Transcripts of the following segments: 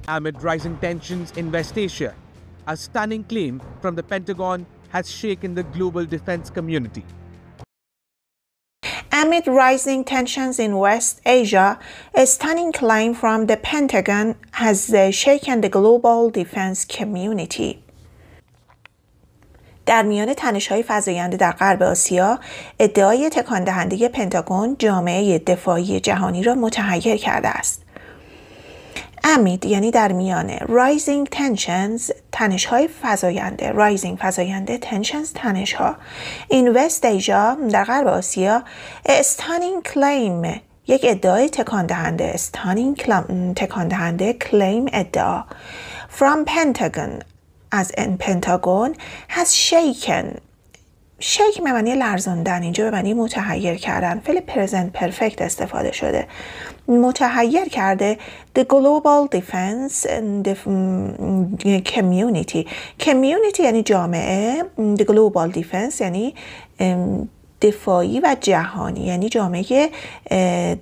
Amid rising tensions in West Asia, a stunning claim from the Pentagon has shaken the global defense community. Amid rising tensions in West Asia, a stunning claim from the Pentagon has shaken the global defense community. در میان تنش‌های فزاینده در غرب آسیا، ادعای تکان دهنده پنتاگون جامعه دفاعی جهانی را متحیر کرده است. امید یعنی در میانه، rising tensions تنش‌های فزاینده، rising فزاینده، tensions تنش‌ها، in West Asia در غرب آسیا، stunning claim یک ادعای تکان دهنده، stunning تکان دهنده، claim ادعا، from Pentagon از پنتاگون has shaken شیک به معنی لرزاندن، اینجا به معنی متحیر کردن، فعل پرزنت پرفکت استفاده شده، متحیر کرده the global defense community یعنی جامعه، the global defense یعنی دفاعی و جهانی، یعنی جامعه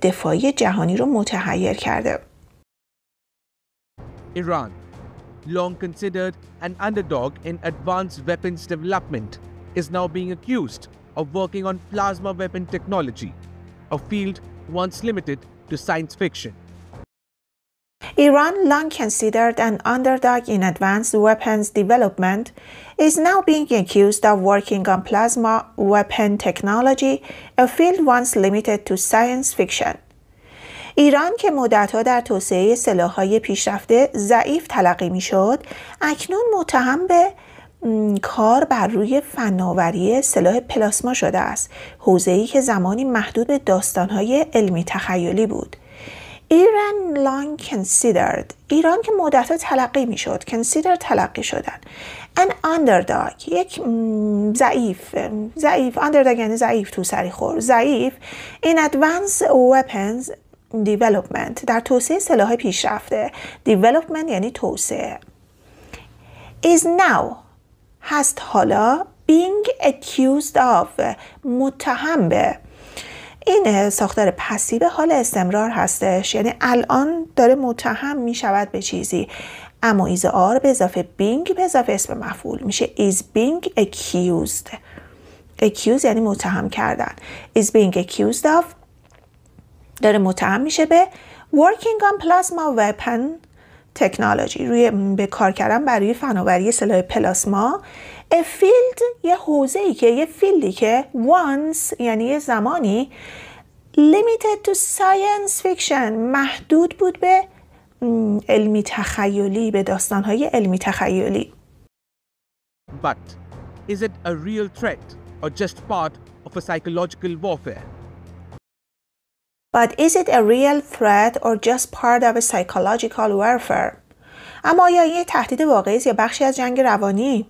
دفاعی جهانی رو متحیر کرده. Iran, long considered an underdog in advanced weapons development, is now being accused of working on plasma weapon technology, a field once limited to science fiction. Iran, long considered an underdog in advanced weapons development, is now being accused of working on plasma weapon technology, a field once limited to science fiction. ایران که مدت‌ها در توسعه سلاح‌های پیشرفته ضعیف تلقی می‌شد، اکنون متهم به کار بر روی فناوری سلاح پلاسما شده است، حوزه‌ای که زمانی محدود به داستان‌های علمی تخیلی بود. ایران long considered، ایران که مدت‌ها تلقی می‌شد، consider تلقی شدن، an underdog یک ضعیف underdog یعنی ضعیف، تو سری خور، ضعیف، in advanced weapons development در توسعه سلاح پیشرفته، development یعنی توسعه، is now هست حالا، being accused of متهم به، این ساختار پسیو حال استمرار هستش، یعنی الان داره متهم می شود به چیزی، اما ایز آر به اضافه being به اضافه اسم مفعول میشه is being accused. accused یعنی متهم کردن، is being accused of داره متهم میشه به working on plasma weapon technology روی به کار کردن برای فناوری سلاح پلاسما، a field یه حوزه‌ای که یه فیلدی که once یعنی یه زمانی limited to science fiction محدود بود به علمی تخیلی، به داستان‌های علمی تخیلی. But is it a real threat or just part of a psychological warfare? But is it a real threat or just part of a psychological warfare? اما آیا یه تهدید واقعی است یا بخشی از جنگ روانی؟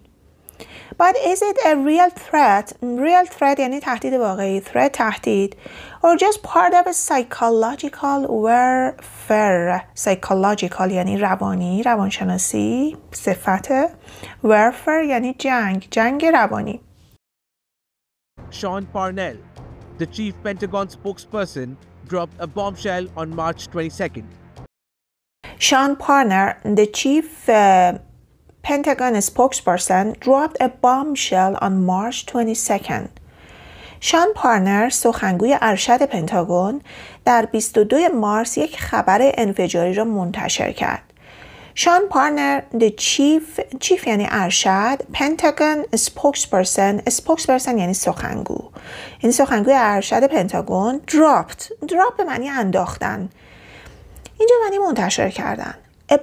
But is it a real threat? Real threat یعنی تهدید واقعی، threat تهدید، or just part of a psychological warfare. Psychological یعنی روانی، روانشناسی، صفت، warfare یعنی جنگ روانی. Sean Parnell, the chief Pentagon spokesperson, dropped a bombshell on March 22nd. Sean Parner, the chief Pentagon spokesperson, dropped a bombshell on March 22nd. شان پارنر، سخنگوی ارشد پنتاگون، در 22 مارس یک خبر انفجاری را منتشر کرد. شان پارنر، the chief یعنی ارشد، Pentagon spokesperson یعنی سخنگو. این سخنگوی ارشد پنتاگون drop به معنی انداختن. اینجا معنی منتشر کردن. A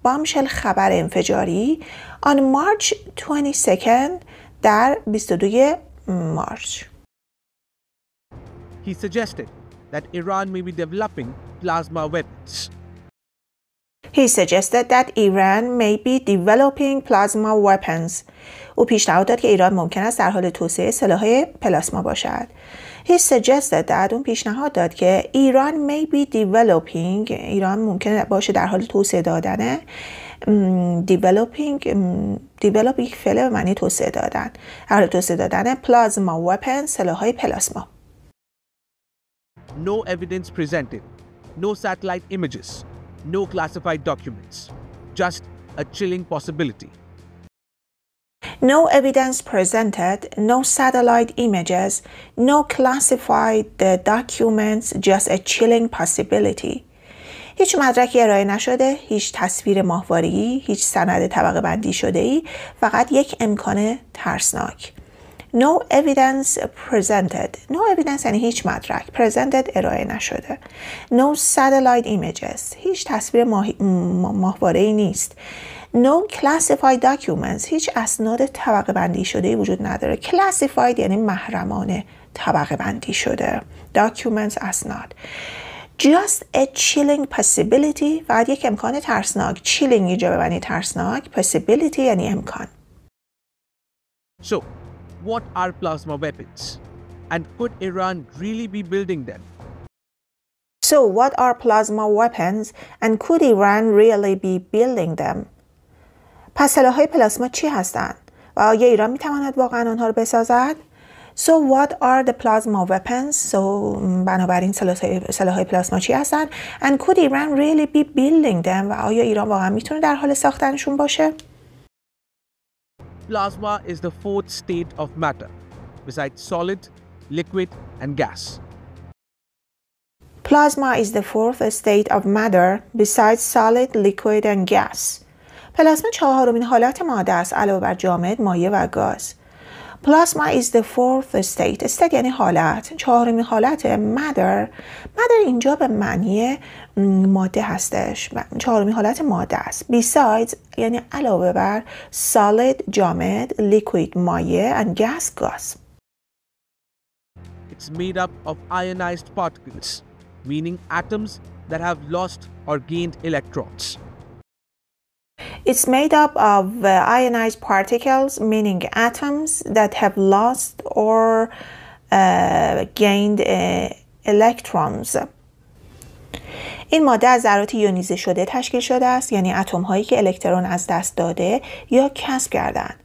bombshell خبر انفجاری on March 22nd در 22 مارچ. He suggested that Iran may be developing plasma weapons. او پیشنهاد داد که ایران ممکن است در حال توسعه سلاح‌های پلاسما باشد. He suggested that اون پیشنهاد داد که ایران may be developing ایران ممکن باشه در حال توسعه دادن developing فعل به معنی توسعه دادن در حال توسعه دادن plasma weapon سلاح‌های پلاسما. No evidence presented, no satellite images, No classified documents, just a chilling possibility. No evidence presented, no satellite images, no classified documents, just a chilling possibility. هیچ مدرکی ارائه نشده، هیچ تصویر ماهواره‌ای، هیچ سند طبقه بندی شده‌ای، فقط یک امکان ترسناک. No evidence presented. No evidence یعنی هیچ مدرک. Presented ارائه نشده. No satellite images. هیچ تصویر ماهواره‌ای نیست. No classified documents. هیچ اسناد طبقه بندی شده‌ای وجود نداره. Classified یعنی محرمانه طبقه بندی شده. Documents اسناد. Just a chilling possibility. فقط یک امکان ترسناک. Chilling اینجا ببینید ترسناک. Possibility یعنی امکان. So, what are plasma weapons? And could Iran really be building them? So, what are plasma weapons? And could Iran really be building them? پس سلاح‌های پلاسما چی هستند؟ و آیا ایران می‌تواند واقعاً آنها را بسازد؟ So, what are the plasma weapons? So, بنابراین سلاح‌های پلاسما چی هستند؟ And could Iran really be building them? و آیا ایران واقعاً می‌تونه در حال ساختنشون باشه؟ Plasma is the fourth state of matter, besides solid, liquid, and gas. Plasma is the fourth state of matter, besides solid, liquid, and gas. پلاسما چهارمین حالت ماده است علاوه بر جامد، مایع و گاز. Plasma is the fourth state. state یعنی حالت. چهارمین حالت matter. matter اینجا به معنی ماده هستش. چهارمین حالت ماده است. Besides یعنی علاوه بر solid جامد، liquid مایع and gas گاز. It's made up of ionized particles, meaning atoms that have lost or gained electrons. It's made up of ionized particles, meaning atoms that have lost or gained electrons. این ماده از ذرات یونیزه شده تشکیل شده است، یعنی اتم هایی که الکترون از دست داده یا کسب کردند.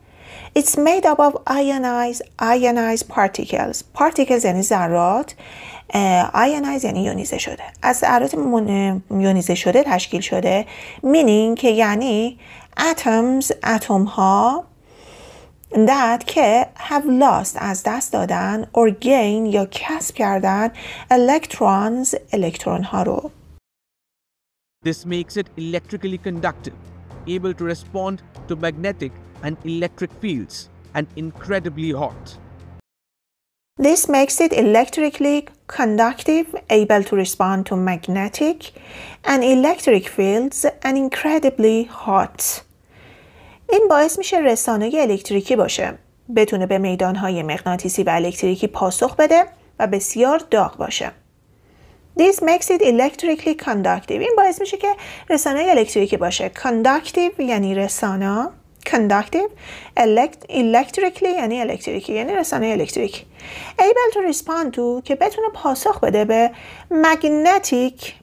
It's made up of ionized particles. Particles یعنی ذرات. Ionized یعنی یونیزه شده. از ذرات یونیزه شده تشکیل شده. Meaning که یعنی اتم ها that که have lost از دست دادن or gain یا کسب کردن electrons الکترون ها رو. This makes it electrically conductive, able to respond to magnetic and electric fields, and incredibly hot. This makes it electrically conductive, able to respond to magnetic and electric fields, and incredibly hot. این باعث میشه رسانه الکتریکی باشه. بتونه به میدانهای مغناطیسی و الکتریکی پاسخ بده و بسیار داغ باشه. This makes it electrically conductive. این باعث میشه که رسانه الکتریکی باشه. Conductive یعنی رسانه. Conductive. Electrically یعنی الکتریکی، یعنی رسانه الکتریکی. Able to respond to که بتونه پاسخ بده به magnetic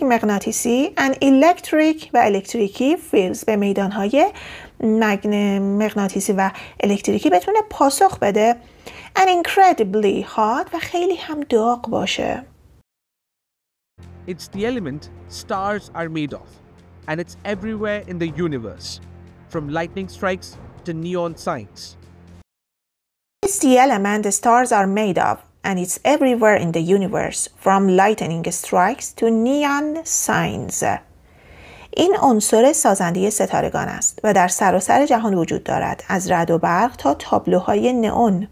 مغناطیسی and electric و الکتریکی fields به میدانهای مغناطیسی و الکتریکی بتونه پاسخ بده and incredibly hot و خیلی هم داغ باشه. It's the element stars are made of, and it's everywhere in the universe, from lightning strikes to neon signs. It's the element the stars are made of, and it's everywhere in the universe, from lightning strikes to neon signs. این عنصر سازنده ستارگان است و در سراسر جهان وجود دارد، از رعد و برق تا تابلوهای نئون.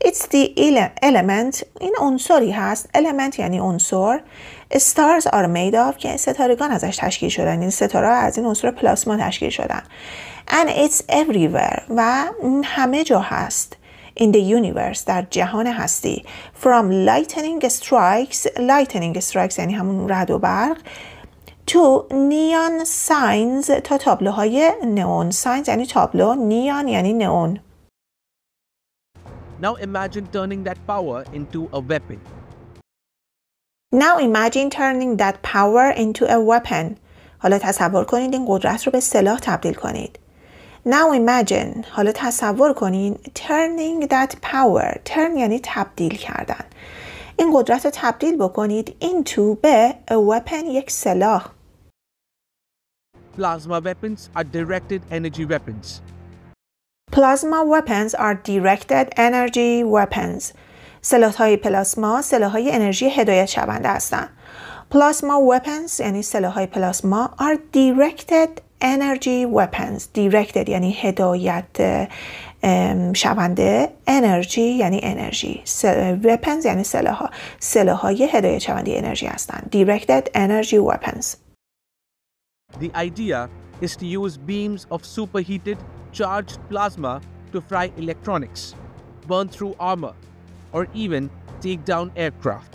It's the element. این عنصری هست. Element یعنی عنصر. Stars are made of که ستارگان ازش تشکیل شدن. این ستاره از این عنصر پلاسما تشکیل شدن. And it's everywhere و همه جا هست. In the universe در جهان هستی. From lightning strikes یعنی همون رعد و برق. To neon signs تا تابلوهای نئون. Signs یعنی تابلو. Neon یعنی نئون. Now imagine turning that power into a weapon. حالا تصور کنید این قدرت رو به سلاح تبدیل کنید. حالا تصور کنید turning that power. Turn یعنی تبدیل کردن. این قدرت رو تبدیل بکنید into به a weapon یک سلاح. plasma weapons are directed energy weapons. Plasma weapons are directed energy weapons. سلاح‌های پلاسما سلاح‌های انرژی هدایت شونده هستند. Plasma weapons یعنی سلاح‌های پلاسما are directed energy weapons. Directed یعنی هدایت شونده، energy یعنی انرژی. Weapons یعنی سلاح‌ها. سلاح‌های هدایت شونده انرژی هستند. Directed energy weapons. The idea is to use beams of superheated, charged plasma to fry electronics, burn through armor, or even take down aircraft.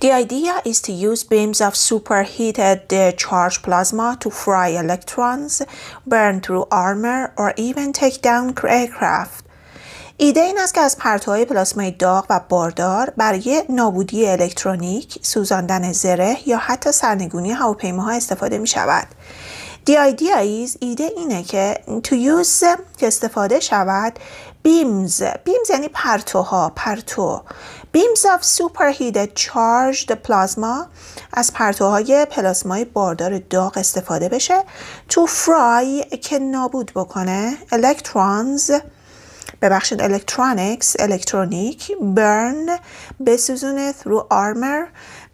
The idea is to use beams of superheated charged plasma to fry electrons, burn through armor, or even take down aircraft. ایده این است که از پرتوهای پلاسمای داغ و باردار برای نابودی الکترونیک، سوزاندن زره یا حتی سرنگونی هواپیماها استفاده می شود. The idea is ایده اینه که to use که استفاده شود beams یعنی پرتو beams of superheated charged plasma از پرتوهای پلاسمای باردار داغ استفاده بشه to fry که نابود بکنه electrons electronics الکترونیک burn بسوزونه through armor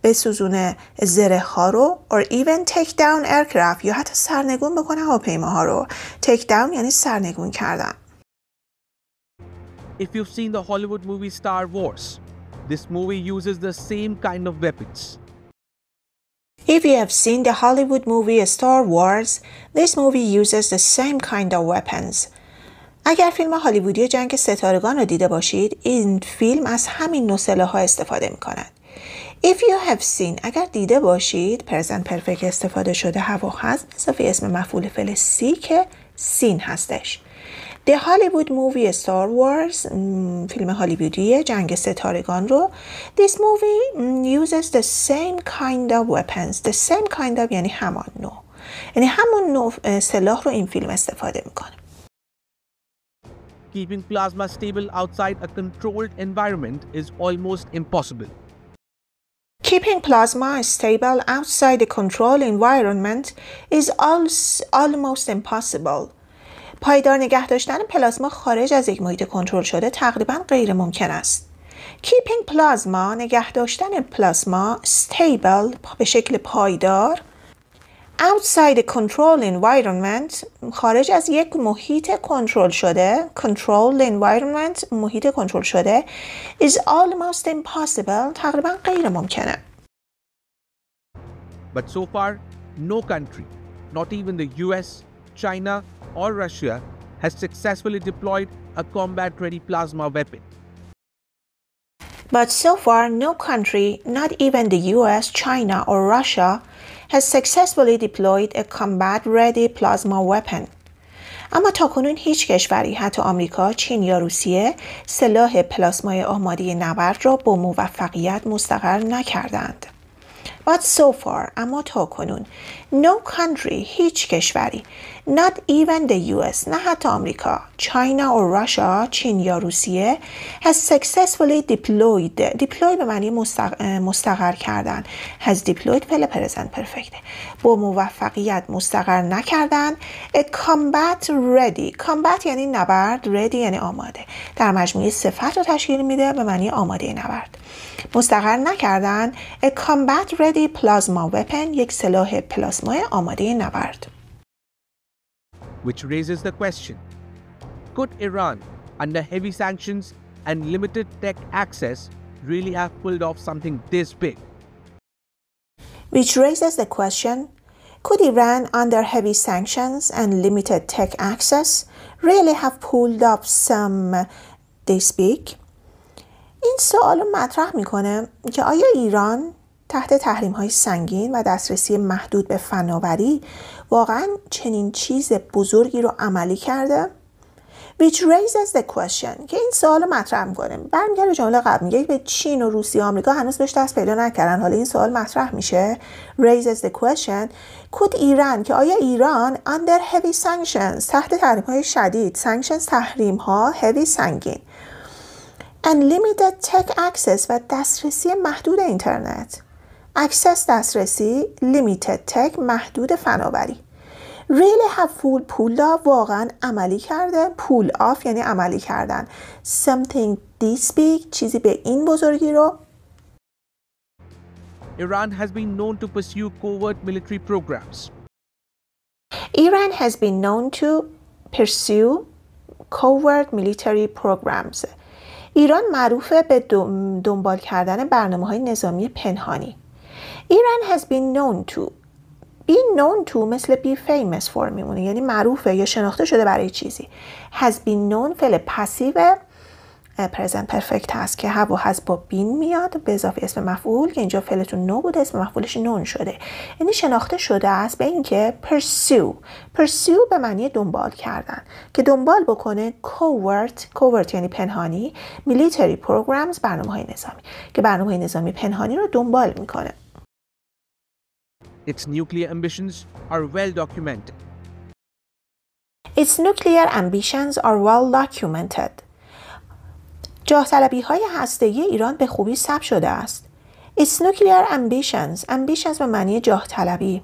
بسوزونه زره ها رو or even take down aircraft یا حتی سرنگون بکنه هواپیماها رو. take down یعنی سرنگون کردن. If you've seen the Hollywood movie Star Wars, this movie uses the same kind of weapons. If you have seen the Hollywood movie Star Wars, this movie uses the same kind of weapons. اگر فیلم هالیوودی جنگ ستارگان رو دیده باشید، این فیلم از همین نوع سلاح‌ها استفاده می‌کند. If you have seen اگر دیده باشید present perfect استفاده شده هوا هست اضافه اسم مفعول فعل سی که سین هستش. The Hollywood movie Star Wars فیلم هالیوودی جنگ ستارگان رو This movie uses the same kind of weapons. The same kind of یعنی همان نوع. یعنی همون نوع سلاح رو این فیلم استفاده میکنه. Keeping plasma stable outside a controlled environment is almost impossible. Keeping plasma stable outside a controlled environment is almost impossible. پایدار نگه داشتن پلاسما خارج از یک محیط کنترل شده تقریباً غیر ممکن است. Keeping plasma نگه داشتن پلاسما stable به شکل پایدار outside a controlled environment خارج از یک محیط کنترل شده controlled environment محیط کنترل شده is almost impossible تقریباً غیر ممکنه. But so far, no country, not even the US, China, or Russia, has successfully deployed a combat-ready plasma weapon. But so far, no country, not even the US, China, or Russia, has successfully deployed a combat-ready plasma weapon. اما تاکنون هیچ کشوری حتی آمریکا، چین یا روسیه سلاح پلاسمای آماده نبرد را با موفقیت مستقر نکردند. But so far اما تاکنون no country هیچ کشوری not even the US نه حتی آمریکا China or Russia چین یا روسیه has successfully deployed به معنی مستقر کردن has deployed فعل present perfect با موفقیت مستقر نکردن a combat ready combat یعنی نبرد ready یعنی آماده در مجموعه صفت رو تشکیل میده به معنی آماده نبرد مستقر نکردن a combat ready plasma weapon یک سلاح پلاسمای آماده نبرد. Which raises the question, could Iran, under heavy sanctions and limited tech access, really have pulled off something this big? Which raises the question, could Iran, under heavy sanctions and limited tech access, really have pulled off some this big? این سوال رو مطرح میکنه که آیا ایران تحت تحریم‌های سنگین و دسترسی محدود به فناوری واقعاً چنین چیز بزرگی رو عملی کرده؟ Which raises the question که این سوال رو مطرح میکنه برمیگرده جمله قبل میگه به چین و روسیه و آمریکا هنوز بهش دست پیدا نکردن حالا این سوال مطرح میشه raises the question could ایران که آیا ایران under heavy sanctions تحت تحریم‌های شدید sanctions تحریم‌ها heavy سنگین and limited tech access و دسترسی محدود اینترنت access دسترسی limited tech محدود فناوری. really have full پولا واقعا عملی کرده. pull off یعنی عملی کردن. something this big چیزی به این بزرگی رو. Iran has been known to pursue covert military programs. Iran has been known to pursue covert military programs. ایران معروفه به دنبال کردن برنامه‌های نظامی پنهانی. Iran has been known to. Been known to مثل be famous for میمونه، یعنی معروفه یا شناخته شده برای چیزی. Has been known فعل پسیو present perfect هست که have و has با been میاد به اضافه اسم مفعول که اینجا فعلتون نو بوده، اسم مفعولش نون شده، یعنی شناخته شده است به اینکه pursue به معنی دنبال کردن، که دنبال بکنه covert یعنی پنهانی، military programs برنامه‌های نظامی، که برنامه‌های نظامی پنهانی رو دنبال میکنه. Its nuclear ambitions are well documented. Its nuclear ambitions are well documented. جاه طلبی‌های هسته‌ای ایران به خوبی ثبت شده است. Its nuclear ambitions به معنی جاه طلبی.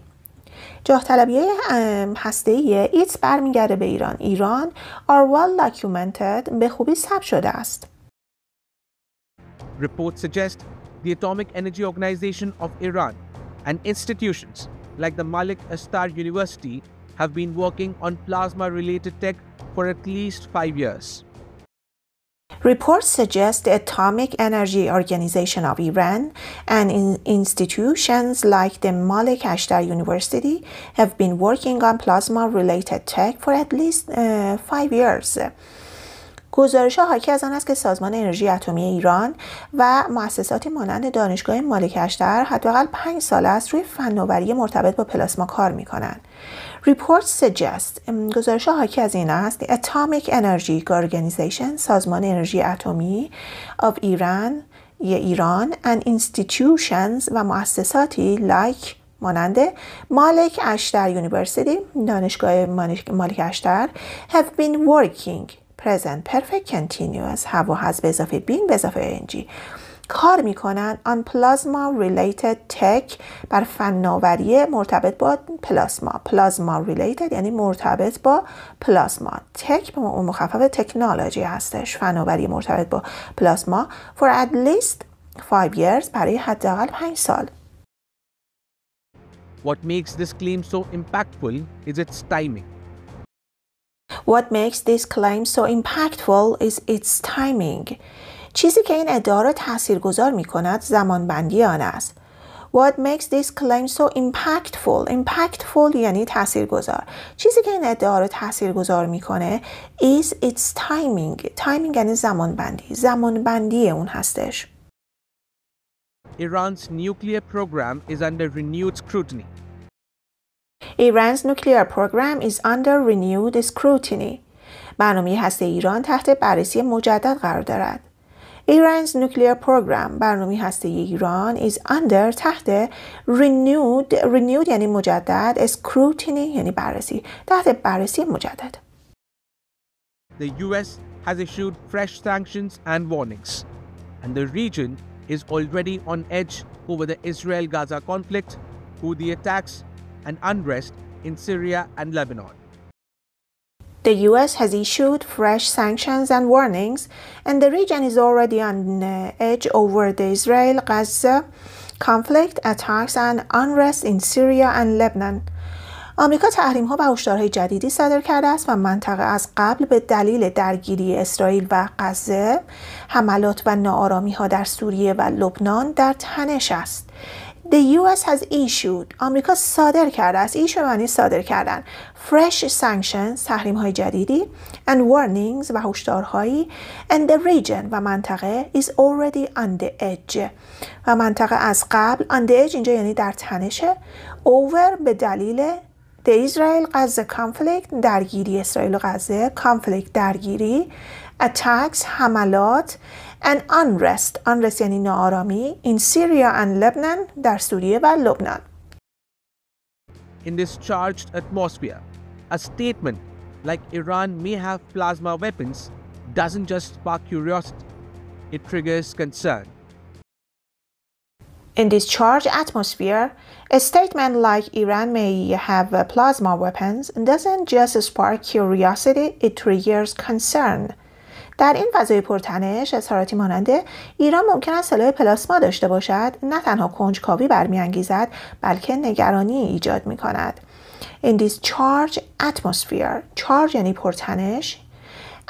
جاه طلبی‌های هسته‌ای ایتس برمیگرده به ایران are well documented به خوبی ثبت شده است. Reports suggest the Atomic Energy Organization of Iran and institutions like the Malik Astar University have been working on plasma-related tech for at least 5 years. Reports suggest the Atomic Energy Organization of Iran and institutions like the Malik Astar University have been working on plasma-related tech for at least 5 years. گزارش‌ها حاکی از آن است که سازمان انرژی اتمی ایران و مؤسساتی مانند دانشگاه مالک اشتر حداقل 5 سال است روی فناوری مرتبط با پلاسما کار می‌کنند. Reports suggest گزارش‌ها حاکی از این است Atomic Energy Organization سازمان انرژی اتمی of ایران and institutions و مؤسساتی like مانند مالک اشتر یونیورسیتی دانشگاه مالک اشتر have been working present perfect continuous have و has به اضافه been به اضافه ing کار میکنن on plasma related tech بر فناوری مرتبط با plasma related یعنی مرتبط با پلاسما tech به مخفف تکنولوژی هستش فناوری مرتبط با پلاسما for at least 5 years برای حداقل 5 سال. What makes this claim so impactful is its timing. What makes this claim so impactful is its timing. چیزی که این ادعا را تاثیرگذار می‌کند زمانبندی آن است. What makes this claim so impactful یعنی تاثیرگذار. چیزی که این ادعا را تاثیرگذار می‌کنه is its timing یعنی زمانبندی اون هستش. Iran's nuclear program is under renewed scrutiny. Iran's nuclear program is under renewed scrutiny. برنامه هسته ایران تحت بررسی مجدد قرار دارد. Iran's nuclear program برنامه هسته ایران is under تحت renewed یعنی مجدد scrutiny یعنی بررسی تحت بررسی مجدد. The US has issued fresh sanctions and warnings, and the region is already on edge over the Israel-Gaza conflict, Houthi attacks, and unrest in Syria and Lebanon. The US has issued fresh sanctions and warnings, and the region is already on edge over the Israel-Gaza conflict, attacks, and unrest in Syria and Lebanon. آمریکا تحریم‌ها و هشدارهای جدیدی صادر کرده است و منطقه از قبل به دلیل درگیری اسرائیل و غزه، حملات و ناآرامی‌ها در سوریه و لبنان در تنش است. The US has issued آمریکا صادر کرده است معنی صادر کردن fresh sanctions تحریم‌های جدیدی and warnings و هشدارهایی and the region و منطقه is already on the edge و منطقه از قبل on the edge اینجا یعنی در تنشه over به دلیل the Israel-Gaza conflict درگیری اسرائیل و غزه conflict درگیری attacks حملات and unrest یعنی ناآرامی in Syria and Lebanon در سوریه و لبنان. In this charged atmosphere, a statement like Iran may have plasma weapons doesn't just spark curiosity, it triggers concern. In this charged atmosphere, a statement like Iran may have plasma weapons doesn't just spark curiosity, it triggers concern. در این فضای پرتنش اظهاراتی مانند ایران ممکن است سلاح پلاسما داشته باشد نه تنها کنجکاوی برمی‌انگیزد بلکه نگرانی ایجاد می‌کند. In this charged atmosphere, charge یعنی پرتنش،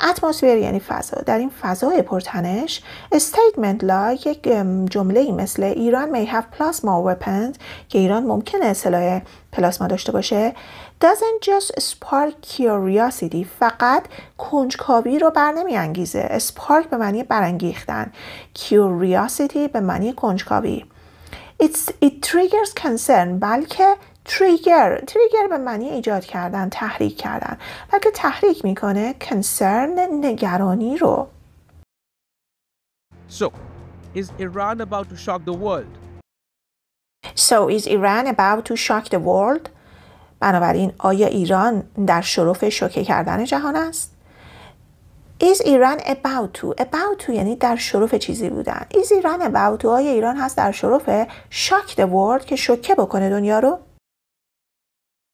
اتمسفر یعنی فضا. در این فضای پرتنش statement like یک جمله‌ای مثل ایران may have plasma weapons که ایران ممکنه سلاح پلاسما داشته باشه doesn't just spark curiosity فقط کنجکاوی رو برنمی‌انگیزه. spark به معنی برانگیختن، curiosity به معنی کنجکاوی. It triggers concern بلکه trigger به معنی ایجاد کردن، تحریک کردن، بلکه تحریک میکنه concern نگرانی رو. So, is Iran about to shock the world? بنابراین آیا ایران در شرف شوکه کردن جهان است؟ Is Iran about to یعنی در شرف چیزی بودن. Is Iran about to آیا ایران هست در شرف shock the world که شوکه بکنه دنیا رو؟